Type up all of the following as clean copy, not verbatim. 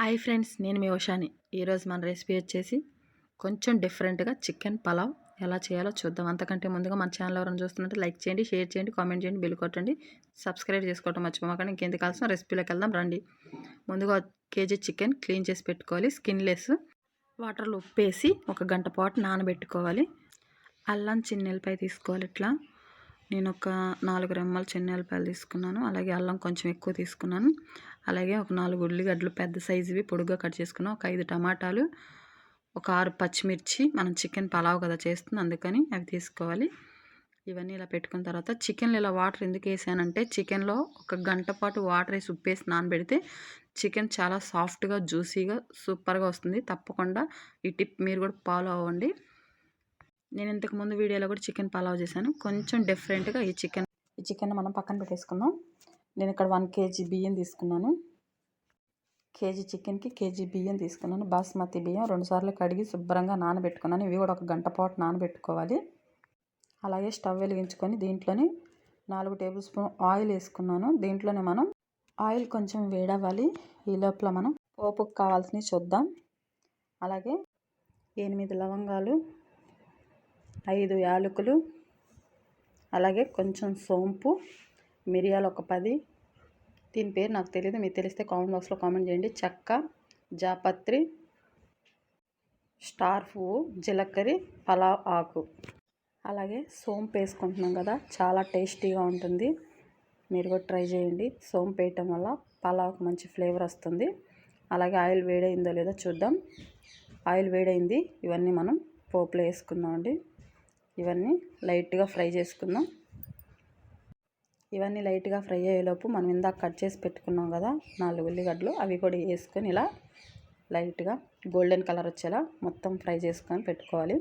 Hi friends, నేను మీ ఉషాని. ఈరోజు మన రెసిపీ వచ్చేసి కొంచెం డిఫరెంట్గా చికెన్ పలావ్ ఎలా చేయాలో చూద్దాం. అంతకంటే ముందుగా మన ఛానల్ ఎవరైనా చూస్తున్నట్టు లైక్ చేయండి, షేర్ చేయండి, కామెంట్ చేయండి, బిల్ కొట్టండి, సబ్స్క్రైబ్ చేసుకోవటం మర్చిపోమాకండి. ఇంకెందుకు కావాల్సిన రెసిపీలోకి వెళ్దాం రండి. ముందుగా కేజీ చికెన్ క్లీన్ చేసి పెట్టుకోవాలి. స్కిన్లెస్ వాటర్లో ఉప్పేసి 1 గంట పాటు నానబెట్టుకోవాలి. అల్లం చిన్నెల్లిపాయ తీసుకోవాలి. ఇట్లా నేను ఒక 4 రెమ్మల చిన్నెల్లిపాయలు తీసుకున్నాను. అలాగే అల్లం కొంచెం ఎక్కువ తీసుకున్నాను. అలాగే ఒక 4 ఉల్లిగడ్డలు పెద్ద సైజువి పొడుగ్గా కట్ చేసుకున్నాను. ఒక 5 టమాటాలు, ఒక 6 పచ్చిమిర్చి. మనం చికెన్ పలావ్ కదా చేస్తుంది, అందుకని అవి తీసుకోవాలి. ఇవన్నీ ఇలా పెట్టుకున్న తర్వాత చికెన్లో ఇలా వాటర్ ఎందుకు వేసానంటే, చికెన్లో 1 గంట పాటు వాటర్ వేసి ఉప్పేసి నానబెడితే చికెన్ చాలా సాఫ్ట్గా జ్యూసీగా సూపర్గా వస్తుంది. తప్పకుండా ఈ టిప్ మీరు కూడా ఫాలో అవ్వండి. నేను ఇంతకుముందు వీడియోలో కూడా చికెన్ పలావ్ చేశాను. కొంచెం డిఫరెంట్గా ఈ చికెన్ మనం పక్కన పెట్టేసుకుందాం. నేను ఇక్కడ 1 కేజీ బియ్యం తీసుకున్నాను. కేజీ చికెన్కి కేజీ బియ్యం తీసుకున్నాను. బాస్మతి బియ్యం 2 సార్లు కడిగి శుభ్రంగా నానబెట్టుకున్నాను. ఇవి కూడా 1 గంట పాటు నానబెట్టుకోవాలి. అలాగే స్టవ్ వెలిగించుకొని దీంట్లోని 4 టేబుల్ స్పూన్ ఆయిల్ వేసుకున్నాను. దీంట్లోనే మనం ఆయిల్ కొంచెం వేడవ్వాలి. ఈ లోపల మనం పోపుకు కావాల్సినవి చూద్దాం. అలాగే 8 లవంగాలు, 5 యాలకులు, అలాగే కొంచెం సోంపు, మిరియాలు ఒక 10. దీని పేరు నాకు తెలియదు, మీకు తెలిస్తే కామెంట్ బాక్స్లో కామెంట్ చేయండి. చెక్క, జాపత్రి, స్టార్ పువ్వు, జీలకర్ర, పలావ్ ఆకు, అలాగే సోంపు వేసుకుంటున్నాం కదా, చాలా టేస్టీగా ఉంటుంది. మీరు కూడా ట్రై చేయండి. సోంపు వేయటం వల్ల పలావ్కి మంచి ఫ్లేవర్ వస్తుంది. అలాగే ఆయిల్ వేడైందో లేదో చూద్దాం. ఆయిల్ వేడైంది. ఇవన్నీ మనం పోపులో వేసుకుందామండి. ఇవన్నీ లైట్గా ఫ్రై చేసుకుందాం. ఇవన్నీ లైట్గా ఫ్రై అయ్యేలోపు మనం ఇందాక కట్ చేసి పెట్టుకున్నాం కదా 4 ఉల్లిగడ్డలు, అవి కూడా వేసుకొని ఇలా లైట్గా గోల్డెన్ కలర్ వచ్చేలా మొత్తం ఫ్రై చేసుకొని పెట్టుకోవాలి.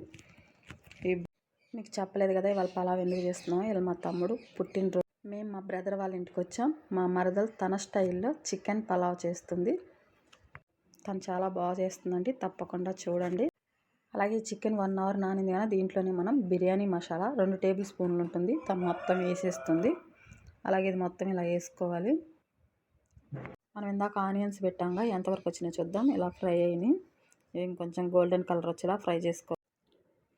మీకు చెప్పలేదు కదా ఇవాళ పలావ్ ఎందుకు చేస్తున్నాం. ఇలా మా తమ్ముడు పుట్టినరోజు. మేము మా బ్రదర్ వాళ్ళ ఇంటికి వచ్చాం. మా మరదలు తన స్టైల్లో చికెన్ పలావ్ చేస్తుంది. తను చాలా బాగా చేస్తుందండి, తప్పకుండా చూడండి. అలాగే చికెన్ 1 అవర్ నానింది కదా, దీంట్లోనే మనం బిర్యానీ మసాలా 2 టేబుల్ స్పూన్లు ఉంటుంది, తను మొత్తం వేసేస్తుంది. అలాగే ఇది మొత్తం ఇలా వేసుకోవాలి. మనం ఇందాక ఆనియన్స్ పెట్టాంగా, ఎంతవరకు వచ్చినాయో చూద్దాం. ఇలా ఫ్రై అయినాయి. ఇవి ఇంకొంచెం గోల్డెన్ కలర్ వచ్చేలా ఫ్రై చేసుకోవాలి.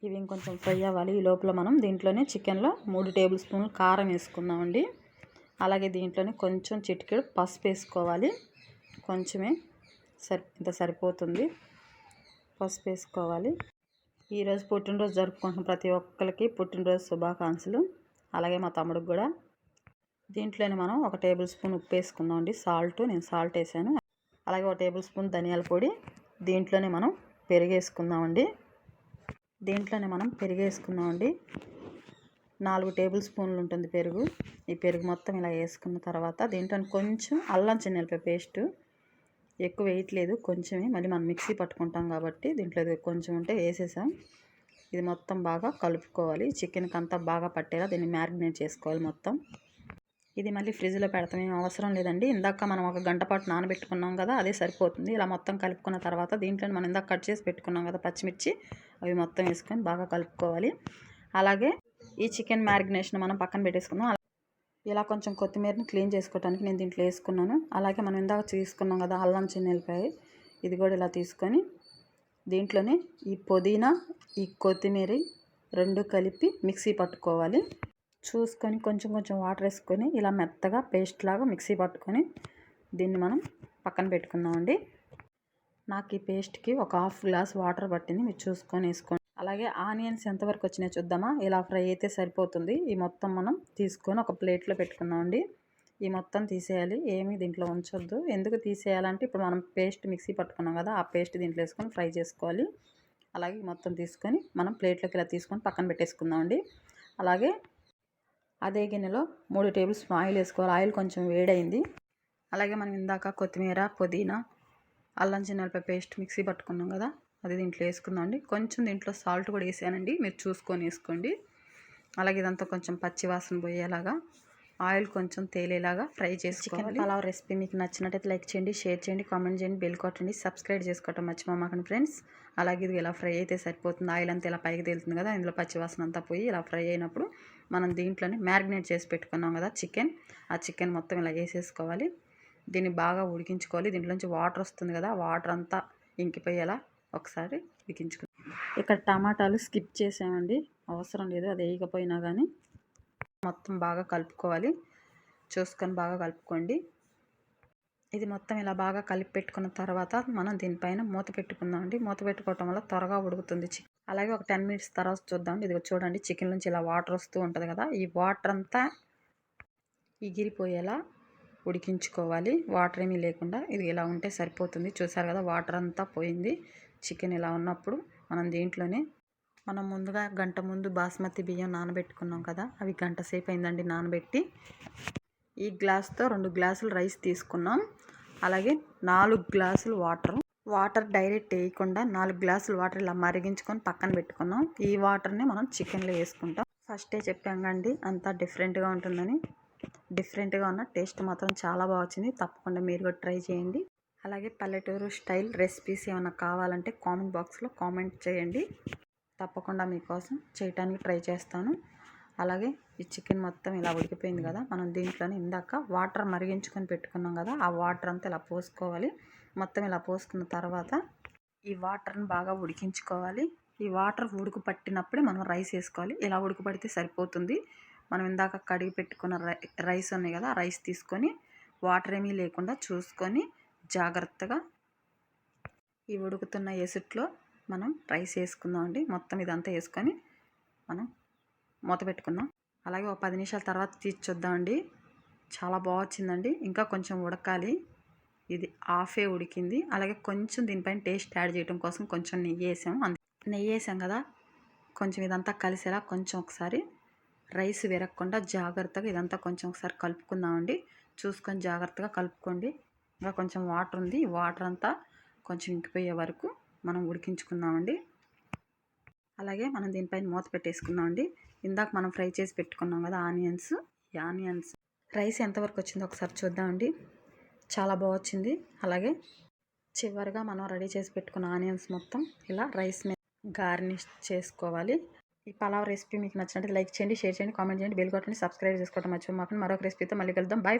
ఇవి ఇంకొంచెం ఫ్రై అవ్వాలి. ఈ లోపల మనం దీంట్లోనే చికెన్లో 3 టేబుల్ స్పూన్లు కారం వేసుకుందామండి. అలాగే దీంట్లోనే కొంచెం చిటికెడు పసుపు వేసుకోవాలి. కొంచెమే ఇంత సరిపోతుంది. పసుపు వేసుకోవాలి. ఈరోజు పుట్టినరోజు జరుపుకుంటున్న ప్రతి ఒక్కరికి పుట్టినరోజు శుభాకాంక్షలు. అలాగే మా తమ్ముడికి కూడా. దీంట్లోనే మనం 1 టేబుల్ స్పూన్ ఉప్పు వేసుకుందామండి. నేను సాల్ట్ వేసాను. అలాగే 1 టేబుల్ స్పూన్ ధనియాల పొడి. దీంట్లోనే మనం పెరుగు వేసుకుందామండి. 4 టేబుల్ స్పూన్లు ఉంటుంది పెరుగు. ఈ పెరుగు మొత్తం ఇలా వేసుకున్న తర్వాత దీంట్లో కొంచెం అల్లం చిన్నెల్లిపాయ పేస్టు, ఎక్కువ వేయట్లేదు, కొంచెమే. మళ్ళీ మనం మిక్సీ పట్టుకుంటాం కాబట్టి దీంట్లో కొంచెం ఉంటే వేసేసాం. ఇది మొత్తం బాగా కలుపుకోవాలి. చికెన్కి అంతా బాగా పట్టేలా దీన్ని మ్యారినేట్ చేసుకోవాలి మొత్తం. ఇది మళ్ళీ ఫ్రిడ్జ్లో పెడతాం, ఏం అవసరం లేదండి. ఇందాక మనం 1 గంట పాటు నానబెట్టుకున్నాం కదా, అదే సరిపోతుంది. ఇలా మొత్తం కలుపుకున్న తర్వాత దీంట్లో మనం ఇందాక కట్ చేసి పెట్టుకున్నాం కదా పచ్చిమిర్చి, అవి మొత్తం వేసుకొని బాగా కలుపుకోవాలి. అలాగే ఈ చికెన్ మ్యారినేషన్ మనం పక్కన పెట్టేసుకుందాం. ఇలా కొంచెం కొత్తిమీరని క్లీన్ చేసుకోవడానికి నేను దీంట్లో వేసుకున్నాను. అలాగే మనం ఇందాక తీసుకున్నాం కదా అల్లం చిన్నెల్లిపాయ, ఇది కూడా ఇలా తీసుకొని దీంట్లోనే ఈ పుదీనా, ఈ కొత్తిమీర 2 కలిపి మిక్సీ పట్టుకోవాలి. చూసుకొని కొంచెం వాటర్ వేసుకొని ఇలా మెత్తగా పేస్ట్ లాగా మిక్సీ పట్టుకొని దీన్ని మనం పక్కన పెట్టుకుందామండి. నాకు ఈ పేస్ట్కి ఒక 1/2 గ్లాస్ వాటర్ పట్టింది, మీరు చూసుకొని వేసుకోండి. అలాగే ఆనియన్స్ ఎంతవరకు వచ్చినాయో చూద్దామా. ఇలా ఫ్రై అయితే సరిపోతుంది. ఈ మొత్తం మనం తీసుకొని ఒక ప్లేట్లో పెట్టుకుందామండి. ఈ మొత్తం తీసేయాలి, ఏమీ దీంట్లో ఉంచొద్దు. ఎందుకు తీసేయాలంటే ఇప్పుడు మనం పేస్ట్ మిక్సీ పట్టుకున్నాం కదా, ఆ పేస్ట్ దీంట్లో వేసుకొని ఫ్రై చేసుకోవాలి. అలాగే మొత్తం తీసుకొని మనం ప్లేట్లోకి ఇలా తీసుకొని పక్కన పెట్టేసుకుందామండి. అలాగే అదే గిన్నెలో 3 టేబుల్ స్పూన్ ఆయిల్ వేసుకోవాలి. ఆయిల్ కొంచెం వేడైంది. అలాగే మనం ఇందాక కొత్తిమీర, పుదీనా, అల్లం చిన్నెల్లిపాయ పేస్ట్ మిక్సీ పట్టుకున్నాం కదా, అది దీంట్లో వేసుకుందామండి. కొంచెం దీంట్లో సాల్ట్ కూడా వేసానండి, మీరు చూసుకొని వేసుకోండి. అలాగే ఇదంతా కొంచెం పచ్చి వాసన పోయేలాగా ఆయిల్ కొంచెం తేలేలాగా ఫ్రై చేసుకోవాలి. చికెన్ పలావ్ రెసిపీ మీకు నచ్చినట్టయితే లైక్ చేయండి, షేర్ చేయండి, కామెంట్ చేయండి, బెల్ కొట్టండి, సబ్స్క్రైబ్ చేసుకోవటం మర్చిపోమాకండి ఫ్రెండ్స్. అలాగే ఇది ఇలా ఫ్రై అయితే సరిపోతుంది. ఆయిల్ అంతా ఇలా పైకి తేలుతుంది కదా, ఇందులో పచ్చి వాసన అంతా పోయి ఇలా ఫ్రై అయినప్పుడు మనం దీంట్లోనే మ్యారినేట్ చేసి పెట్టుకున్నాం కదా చికెన్, ఆ చికెన్ మొత్తం ఇలా వేసేసుకోవాలి. దీన్ని బాగా ఉడికించుకోవాలి. దీంట్లోంచి వాటర్ వస్తుంది కదా, వాటర్ అంతా ఇంకిపోయేలా ఒకసారి ఉడికించుకోవాలి. ఇక్కడ టమాటాలు స్కిప్ చేసామండి, అవసరం లేదు, అది వేయకపోయినా కానీ. మొత్తం బాగా కలుపుకోవాలి, చూసుకొని బాగా కలుపుకోండి. ఇది మొత్తం ఇలా బాగా కలిపి పెట్టుకున్న తర్వాత మనం దీనిపైన మూత పెట్టుకుందాం అండి. మూత పెట్టుకోవటం వల్ల త్వరగా ఉడుకుతుంది చికెన్. అలాగే ఒక 10 మినిట్స్ తర్వాత చూద్దామండి. ఇది చూడండి, చికెన్ నుంచి ఇలా వాటర్ వస్తూ ఉంటుంది కదా, ఈ వాటర్ అంతా ఎగిరిపోయేలా ఉడికించుకోవాలి. వాటర్ ఏమీ లేకుండా ఇది ఇలా ఉంటే సరిపోతుంది. చూసారు కదా, వాటర్ అంతా పోయింది. చికెన్ ఇలా ఉన్నప్పుడు మనం దీంట్లోనే మనం ముందుగా గంట ముందు బాస్మతి బియ్యం నానబెట్టుకున్నాం కదా, అవి గంట సేపు అయిందండి నానబెట్టి. ఈ గ్లాస్తో 2 గ్లాసులు రైస్ తీసుకున్నాం. అలాగే 4 గ్లాసులు వాటర్ డైరెక్ట్ వేయకుండా 4 గ్లాసులు వాటర్ ఇలా మరిగించుకొని పక్కన పెట్టుకున్నాం. ఈ వాటర్ని మనం చికెన్లో వేసుకుంటాం. ఫస్టే చెప్పాం కండి, అంతా డిఫరెంట్గా ఉంటుందని. డిఫరెంట్గా ఉన్న టేస్ట్ మాత్రం చాలా బాగా వచ్చింది. తప్పకుండా మీరు కూడా ట్రై చేయండి. అలాగే పల్లెటూరు స్టైల్ రెసిపీస్ ఏమైనా కావాలంటే కామెంట్ బాక్స్లో కామెంట్ చేయండి. తప్పకుండా మీకోసం చేయడానికి ట్రై చేస్తాను. అలాగే ఈ చికెన్ మొత్తం ఇలా ఉడికిపోయింది కదా, మనం దీంట్లోనే ఇందాక వాటర్ మరిగించుకొని పెట్టుకున్నాం కదా, ఆ వాటర్ అంతా ఇలా పోసుకోవాలి. మొత్తం ఇలా పోసుకున్న తర్వాత ఈ వాటర్ని బాగా ఉడికించుకోవాలి. ఈ వాటర్ ఉడుకు పట్టినప్పుడే మనం రైస్ వేసుకోవాలి. ఇలా ఉడుకు పడితే సరిపోతుంది. మనం ఇందాక కడిగి పెట్టుకున్న రైస్ ఉన్నాయి కదా, రైస్ తీసుకొని వాటర్ ఏమీ లేకుండా చూసుకొని జాగ్రత్తగా ఈ ఉడుకుతున్న ఎసుట్లో మనం రైస్ వేసుకుందాం అండి. మొత్తం ఇదంతా వేసుకొని మనం మూత పెట్టుకుందాం. అలాగే ఒక 10 నిమిషాల తర్వాత తీసి చూద్దామండి. చాలా బాగా వచ్చిందండి. ఇంకా కొంచెం ఉడకాలి. ఇది హాఫే ఉడికింది. అలాగే కొంచెం దీనిపైన టేస్ట్ యాడ్ చేయడం కోసం కొంచెం నెయ్యి వేసాము. నెయ్యి వేసాం కదా, కొంచెం ఇదంతా కలిసేలా కొంచెం ఒకసారి రైస్ విరగకుండా జాగ్రత్తగా ఇదంతా కొంచెం ఒకసారి కలుపుకుందామండి. చూసుకొని జాగ్రత్తగా కలుపుకోండి. ఇంకా కొంచెం వాటర్ ఉంది, ఈ వాటర్ అంతా కొంచెం ఇంకిపోయే వరకు మనం ఉడికించుకుందామండి. అలాగే మనం దీనిపైన మూత పెట్టేసుకుందామండి. ఇందాక మనం ఫ్రై చేసి పెట్టుకున్నాం కదా ఆనియన్స్ రైస్ ఎంతవరకు వచ్చిందో ఒకసారి చూద్దామండి. చాలా బాగా వచ్చింది. అలాగే చివరిగా మనం రెడీ చేసి పెట్టుకున్న ఆనియన్స్ మొత్తం ఇలా రైస్ మీద గార్నిష్ చేసుకోవాలి. ఈ పలావ్ రెసిపీ మీకు నచ్చినట్టు లైక్ చేయండి, షేర్ చేయండి, కామెంట్ చేయండి, బెల్ కొట్టండి, సబ్స్క్రైబ్ చేసుకోవడం మర్చిపోమాకండి. మరొక రెసిపీతో మళ్ళీ కలుద్దాం. బై.